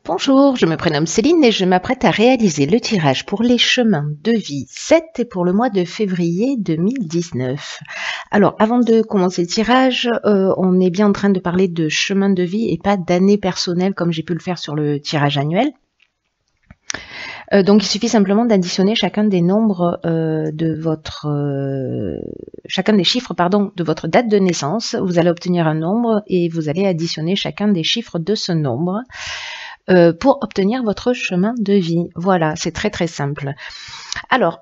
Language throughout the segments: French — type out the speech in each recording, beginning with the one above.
Bonjour, je me prénomme Céline et je m'apprête à réaliser le tirage pour les chemins de vie 7 et pour le mois de février 2019. Alors, avant de commencer le tirage, on est bien en train de parler de chemin de vie et pas d'année personnelle comme j'ai pu le faire sur le tirage annuel. Donc, il suffit simplement d'additionner chacun des nombres chacun des chiffres, de votre date de naissance. Vous allez obtenir un nombre et vous allez additionner chacun des chiffres de ce nombre pour obtenir votre chemin de vie. Voilà, c'est très très simple. Alors,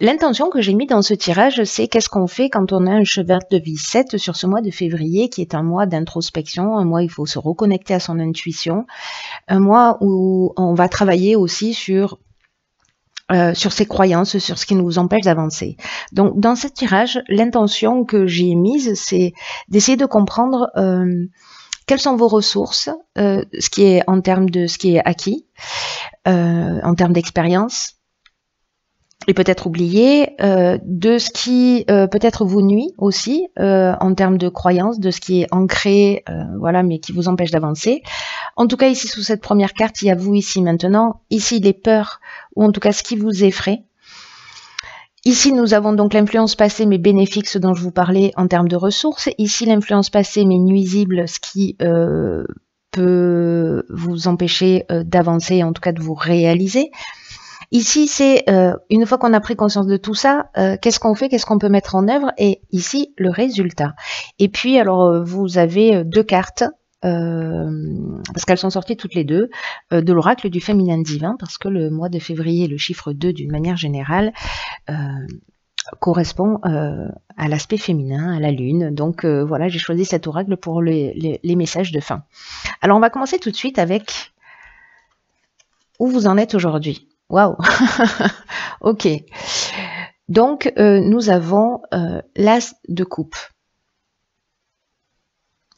l'intention que j'ai mis dans ce tirage, c'est qu'est-ce qu'on fait quand on a un chemin de vie 7 sur ce mois de février, qui est un mois d'introspection, un mois où il faut se reconnecter à son intuition, un mois où on va travailler aussi sur ses croyances, sur ce qui nous empêche d'avancer. Donc, dans ce tirage, l'intention que j'ai mise, c'est d'essayer de comprendre quelles sont vos ressources, ce qui est en termes de ce qui est acquis, en termes d'expérience, et peut-être oublié, de ce qui peut-être vous nuit aussi, en termes de croyances, de ce qui est ancré, voilà, mais qui vous empêche d'avancer. En tout cas, ici, sous cette première carte, il y a vous ici maintenant, ici les peurs, ou en tout cas ce qui vous effraie. Ici, nous avons donc l'influence passée mais bénéfique, ce dont je vous parlais en termes de ressources. Ici, l'influence passée mais nuisible, ce qui peut vous empêcher d'avancer, en tout cas de vous réaliser. Ici, c'est une fois qu'on a pris conscience de tout ça, qu'est-ce qu'on fait, qu'est-ce qu'on peut mettre en œuvre, et ici, le résultat. Et puis, alors, vous avez deux cartes, parce qu'elles sont sorties toutes les deux, de l'oracle du féminin divin, parce que le mois de février, le chiffre 2, d'une manière générale, correspond à l'aspect féminin, à la lune. Donc voilà, j'ai choisi cet oracle pour les messages de fin. Alors on va commencer tout de suite avec où vous en êtes aujourd'hui. Waouh. Ok. Donc nous avons l'as de coupe.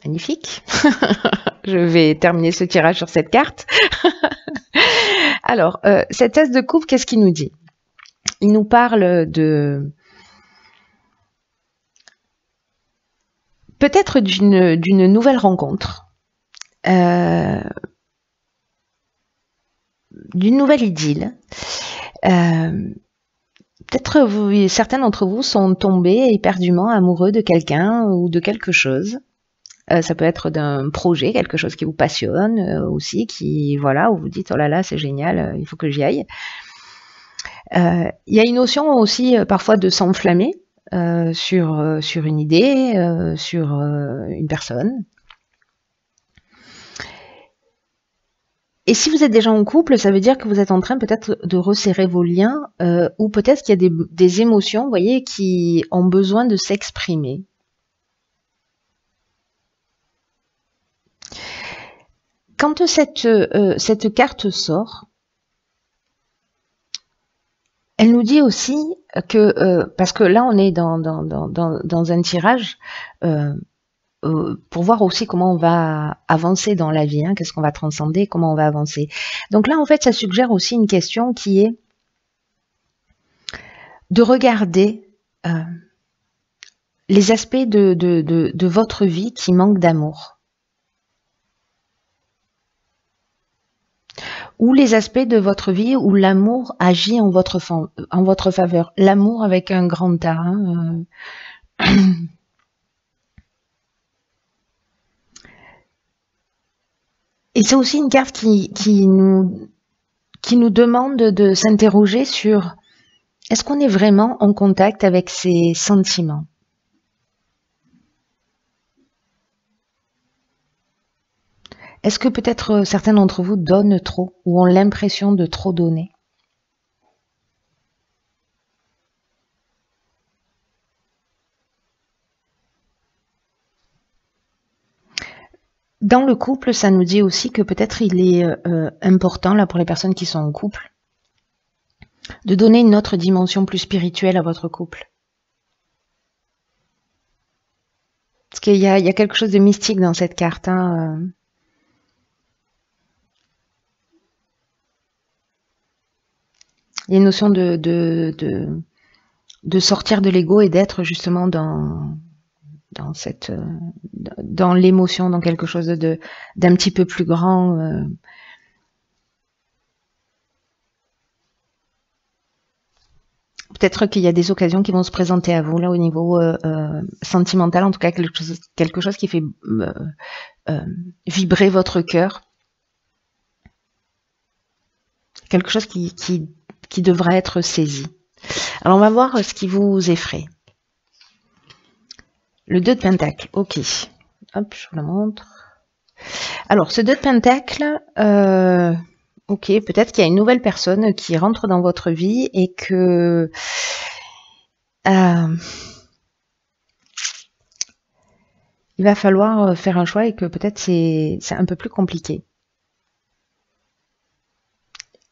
Magnifique. Je vais terminer ce tirage sur cette carte. Alors, cet as de coupe, qu'est-ce qu'il nous dit? Il nous parle de peut-être d'une nouvelle rencontre, d'une nouvelle idylle. Peut-être certains d'entre vous sont tombés éperdument amoureux de quelqu'un ou de quelque chose. Ça peut être d'un projet, quelque chose qui vous passionne aussi, qui voilà, où vous dites oh là là c'est génial, il faut que j'y aille. Il y a une notion aussi parfois de s'enflammer sur une idée, sur une personne. Et si vous êtes déjà en couple, ça veut dire que vous êtes en train peut-être de resserrer vos liens, ou peut-être qu'il y a des émotions, vous voyez, qui ont besoin de s'exprimer. Quand cette carte sort, elle nous dit aussi que, parce que là on est dans un tirage pour voir aussi comment on va avancer dans la vie, hein, qu'est-ce qu'on va transcender, comment on va avancer. Donc là en fait ça suggère aussi une question qui est de regarder les aspects de votre vie qui manquent d'amour. Ou les aspects de votre vie où l'amour agit en votre faveur. L'amour avec un grand A. Hein. Et c'est aussi une carte qui nous demande de s'interroger sur est-ce qu'on est vraiment en contact avec ses sentiments? Est-ce que peut-être certains d'entre vous donnent trop ou ont l'impression de trop donner? Dans le couple, ça nous dit aussi que peut-être il est important, là pour les personnes qui sont en couple, de donner une autre dimension plus spirituelle à votre couple. Parce qu'il y a quelque chose de mystique dans cette carte. Hein. Il y a une notion de sortir de l'ego et d'être justement dans l'émotion, dans quelque chose d'un petit peu plus grand. Peut-être qu'il y a des occasions qui vont se présenter à vous là au niveau sentimental, en tout cas quelque chose qui fait vibrer votre cœur, quelque chose qui devra être saisi. Alors on va voir ce qui vous effraie. Le 2 de Pentacle, ok. Hop, je vous la montre. Alors ce 2 de Pentacle, ok, peut-être qu'il y a une nouvelle personne qui rentre dans votre vie et que il va falloir faire un choix et que peut-être c'est un peu plus compliqué.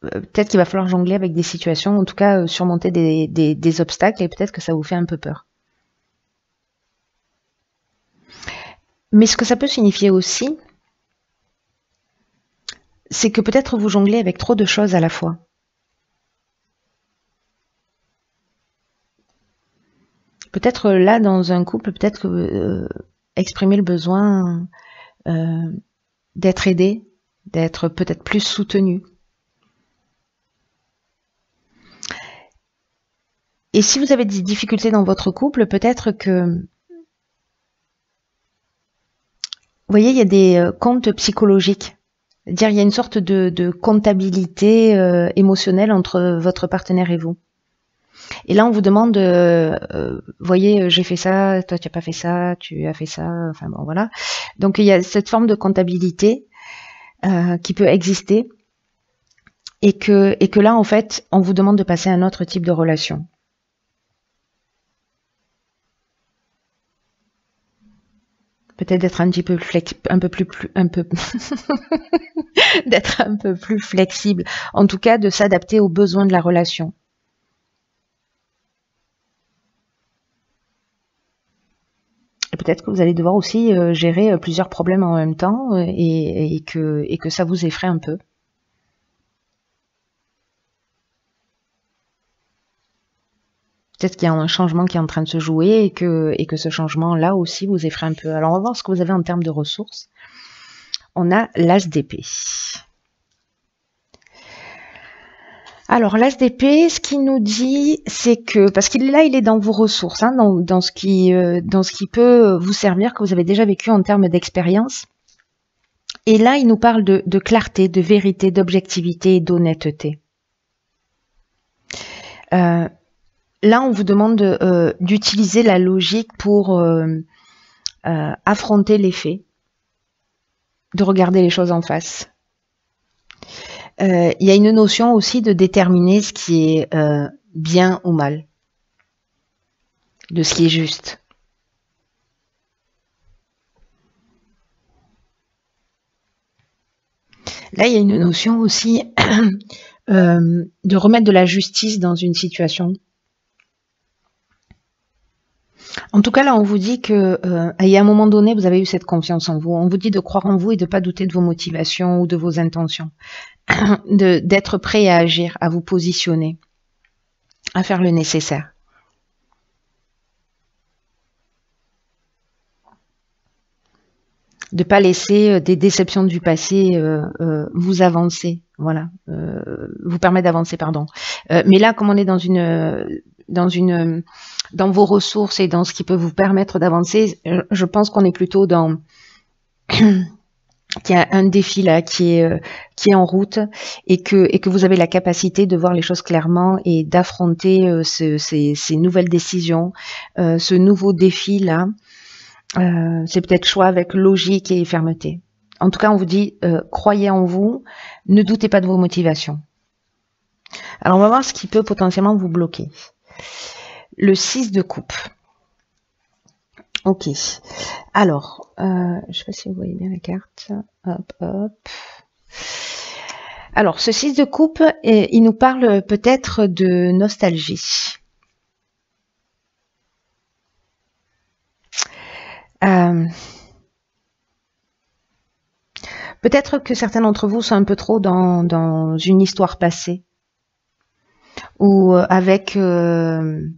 Peut-être qu'il va falloir jongler avec des situations, en tout cas surmonter des obstacles, et peut-être que ça vous fait un peu peur. Mais ce que ça peut signifier aussi, c'est que peut-être vous jonglez avec trop de choses à la fois. Peut-être là, dans un couple, peut-être que exprimer le besoin d'être aidé, d'être peut-être plus soutenu. Et si vous avez des difficultés dans votre couple, peut-être que... Vous voyez, il y a des comptes psychologiques. C'est-à-dire, il y a une sorte de comptabilité émotionnelle entre votre partenaire et vous. Et là, on vous demande, voyez, j'ai fait ça, toi tu n'as pas fait ça, tu as fait ça, enfin bon, voilà. Donc, il y a cette forme de comptabilité qui peut exister et que là, en fait, on vous demande de passer à un autre type de relation. Peut-être d'être un petit peu d'être un peu plus flexible. En tout cas, de s'adapter aux besoins de la relation. Et peut-être que vous allez devoir aussi gérer plusieurs problèmes en même temps et que ça vous effraie un peu. Peut-être qu'il y a un changement qui est en train de se jouer et que ce changement-là aussi vous effraie un peu. Alors, on va voir ce que vous avez en termes de ressources. On a l'As d'épée. Alors, l'As d'épée, ce qu'il nous dit, c'est que, parce qu'il là, il est dans vos ressources, hein, dans ce qui peut vous servir, que vous avez déjà vécu en termes d'expérience. Et là, il nous parle de clarté, de vérité, d'objectivité et d'honnêteté. Là, on vous demande d'utiliser la logique pour affronter les faits, de regarder les choses en face. Il y a une notion aussi de déterminer ce qui est bien ou mal, de ce qui est juste. Là, il y a une notion aussi de remettre de la justice dans une situation. En tout cas, là, on vous dit que à un moment donné, vous avez eu cette confiance en vous. On vous dit de croire en vous et de ne pas douter de vos motivations ou de vos intentions. D'être prêt à agir, à vous positionner, à faire le nécessaire. De ne pas laisser des déceptions du passé vous avancer, voilà, vous permettre d'avancer, pardon. Mais là, comme on est dans vos ressources et dans ce qui peut vous permettre d'avancer, je pense qu'on est plutôt dans qu'il y a un défi là qui est en route et que vous avez la capacité de voir les choses clairement et d'affronter ces nouvelles décisions, ce nouveau défi là. C'est peut-être choix avec logique et fermeté. En tout cas, on vous dit, croyez en vous, ne doutez pas de vos motivations. Alors, on va voir ce qui peut potentiellement vous bloquer. Le 6 de coupe. Ok. Alors, je ne sais pas si vous voyez bien la carte. Hop, hop. Alors, ce 6 de coupe, il nous parle peut-être de nostalgie. Peut-être que certains d'entre vous sont un peu trop dans une histoire passée ou avec un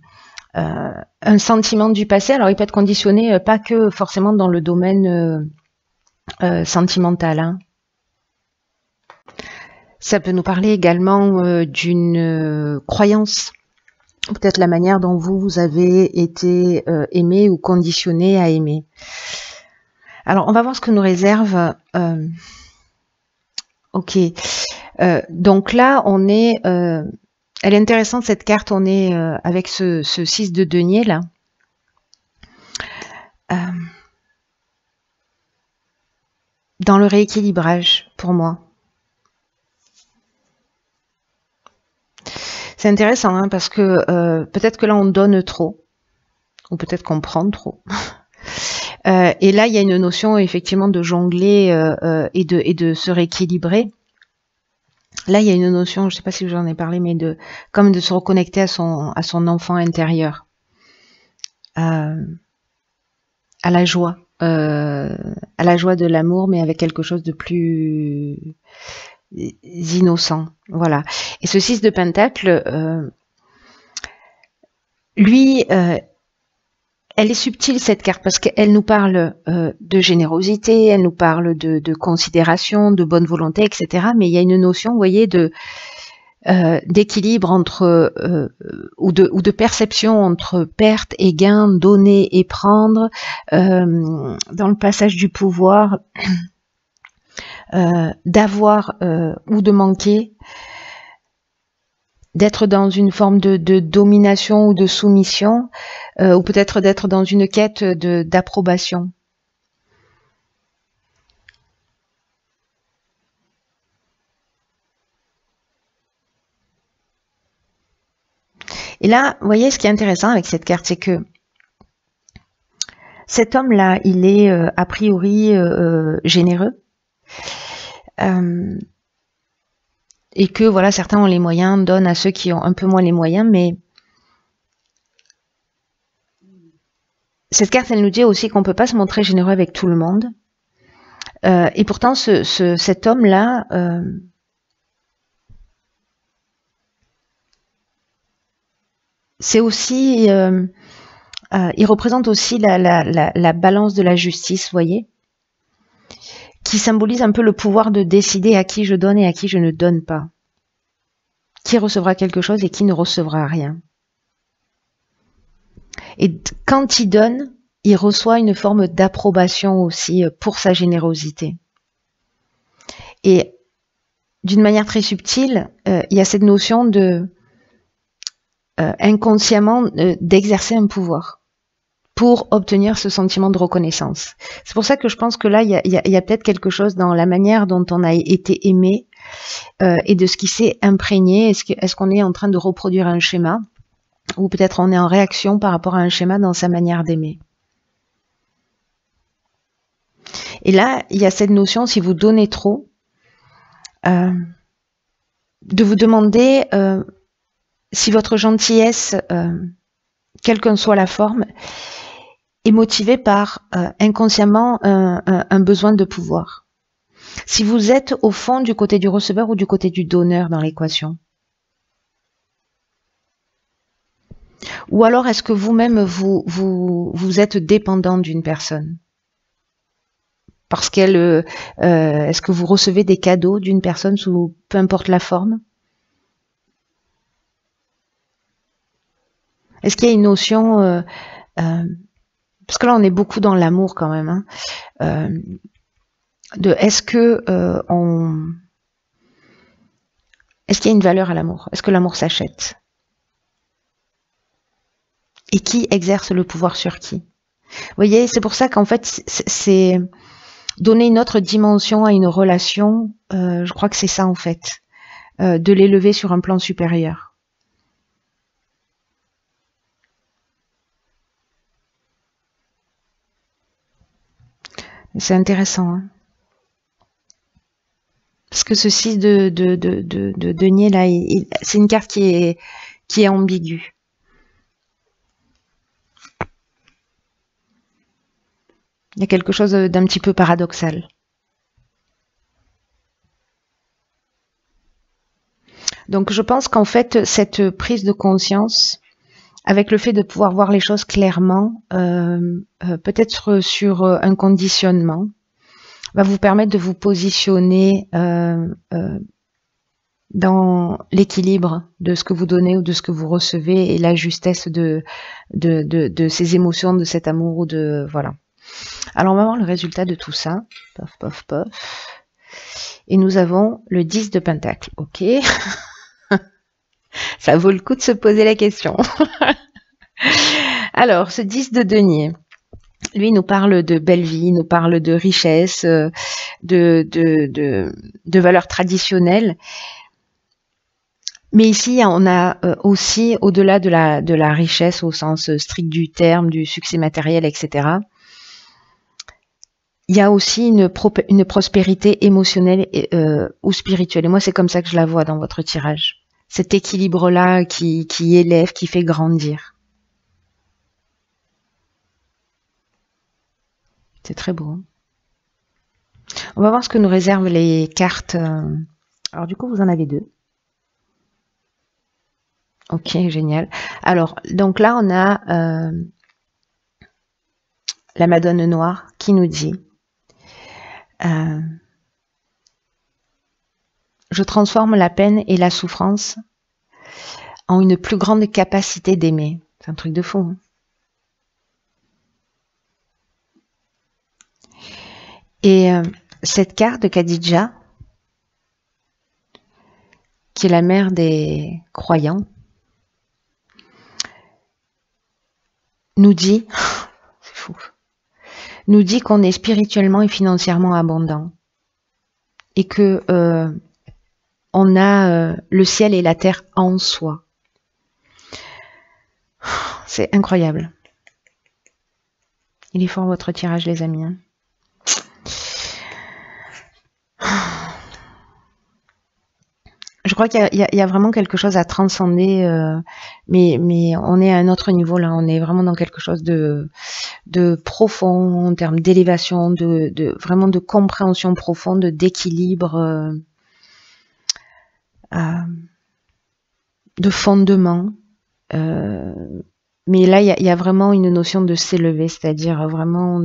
sentiment du passé. Alors, il peut être conditionné pas que forcément dans le domaine sentimental. Hein. Ça peut nous parler également d'une croyance peut-être la manière dont vous avez été aimé ou conditionné à aimer. Alors, on va voir ce que nous réserve. Ok. Donc là, on est... elle est intéressante cette carte, on est avec ce 6 de denier là. Dans le rééquilibrage, pour moi. C'est intéressant, hein, parce que peut-être que là, on donne trop, ou peut-être qu'on prend trop. Et là, il y a une notion, effectivement, de jongler et de se rééquilibrer. Là, il y a une notion, je ne sais pas si j'en ai parlé, mais comme de se reconnecter à son enfant intérieur. À la joie. À la joie de l'amour, mais avec quelque chose de plus innocent. Voilà. Et ce 6 de Pentacle, lui, elle est subtile cette carte parce qu'elle nous parle de générosité, elle nous parle de considération, de bonne volonté, etc. Mais il y a une notion, vous voyez, d'équilibre entre ou de perception entre perte et gain, donner et prendre, dans le passage du pouvoir, d'avoir ou de manquer, d'être dans une forme de domination ou de soumission, ou peut-être d'être dans une quête d'approbation. Et là, vous voyez, ce qui est intéressant avec cette carte, c'est que cet homme-là, il est a priori généreux. Et que voilà, certains ont les moyens, donnent à ceux qui ont un peu moins les moyens, mais cette carte, elle nous dit aussi qu'on ne peut pas se montrer généreux avec tout le monde. Et pourtant, cet homme-là, c'est aussi, il représente aussi la balance de la justice, vous voyez, qui symbolise un peu le pouvoir de décider à qui je donne et à qui je ne donne pas. Qui recevra quelque chose et qui ne recevra rien. Et quand il donne, il reçoit une forme d'approbation aussi pour sa générosité. Et d'une manière très subtile, il y a cette notion de inconsciemment d'exercer un pouvoir pour obtenir ce sentiment de reconnaissance. C'est pour ça que je pense que là, il y a peut-être quelque chose dans la manière dont on a été aimé et de ce qui s'est imprégné. Est-ce qu'on est en train de reproduire un schéma ou peut-être on est en réaction par rapport à un schéma dans sa manière d'aimer. Et là, il y a cette notion, si vous donnez trop, de vous demander si votre gentillesse, quelle qu'en soit la forme, est motivée par inconsciemment un besoin de pouvoir. Si vous êtes au fond du côté du receveur ou du côté du donneur dans l'équation. Ou alors est-ce que vous-même vous êtes dépendant d'une personne? Parce qu'elle, est-ce que vous recevez des cadeaux d'une personne sous peu importe la forme? Est-ce qu'il y a une notion, parce que là on est beaucoup dans l'amour quand même, hein, de est-ce que est-ce qu'il y a une valeur à l'amour? Est-ce que l'amour s'achète? Et qui exerce le pouvoir sur qui? Vous voyez, c'est pour ça qu'en fait, c'est donner une autre dimension à une relation. Je crois que c'est ça en fait, de l'élever sur un plan supérieur. C'est intéressant, hein, parce que ce 6 de denier là, c'est une carte qui est ambiguë. Il y a quelque chose d'un petit peu paradoxal. Donc je pense qu'en fait, cette prise de conscience, avec le fait de pouvoir voir les choses clairement, peut-être sur un conditionnement, va vous permettre de vous positionner dans l'équilibre de ce que vous donnez ou de ce que vous recevez et la justesse de ces émotions, de cet amour ou de voilà. Alors on va voir le résultat de tout ça. Pof, pof, pof. Et nous avons le 10 de Pentacle. Ok. Ça vaut le coup de se poser la question. Alors, ce 10 de denier, lui nous parle de belle vie, nous parle de richesse, de valeurs traditionnelles. Mais ici, on a aussi, au-delà de la richesse au sens strict du terme, du succès matériel, etc., il y a aussi une prospérité émotionnelle ou spirituelle. Et moi, c'est comme ça que je la vois dans votre tirage. Cet équilibre-là qui élève, qui fait grandir. C'est très beau. On va voir ce que nous réservent les cartes. Alors du coup, vous en avez 2. Ok, génial. Alors, donc là, on a la Madone Noire qui nous dit je transforme la peine et la souffrance en une plus grande capacité d'aimer. C'est un truc de fou. Hein. Et cette carte de Khadija, qui est la mère des croyants, nous dit, c'est fou, nous dit qu'on est spirituellement et financièrement abondant et que on a le ciel et la terre en soi. C'est incroyable. Il est fort votre tirage, les amis. Hein. Je crois qu'il y a vraiment quelque chose à transcender, mais on est à un autre niveau là. On est vraiment dans quelque chose de profond en termes d'élévation, vraiment de compréhension profonde, d'équilibre, de fondement. Mais là, il y a vraiment une notion de s'élever, c'est-à-dire vraiment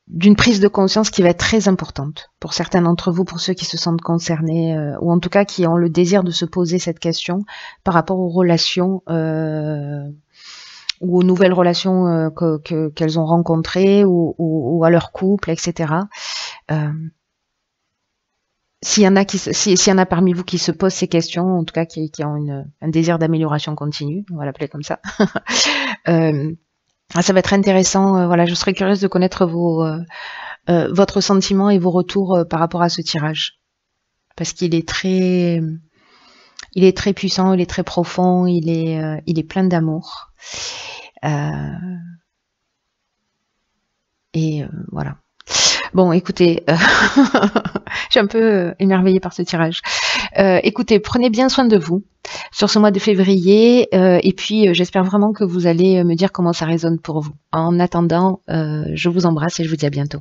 d'une prise de conscience qui va être très importante pour certains d'entre vous, pour ceux qui se sentent concernés, ou en tout cas qui ont le désir de se poser cette question par rapport aux relations ou aux nouvelles relations qu'elles ont rencontrées ou à leur couple, etc. S'il y en a parmi vous qui se posent ces questions, en tout cas qui ont un désir d'amélioration continue, on va l'appeler comme ça, ça va être intéressant. Voilà, je serais curieuse de connaître votre sentiment et vos retours par rapport à ce tirage, parce qu'il est très puissant, il est très profond, il est plein d'amour. Et voilà. Bon, écoutez, je suis un peu émerveillée par ce tirage. Écoutez, prenez bien soin de vous sur ce mois de février, et puis j'espère vraiment que vous allez me dire comment ça résonne pour vous. En attendant, je vous embrasse et je vous dis à bientôt.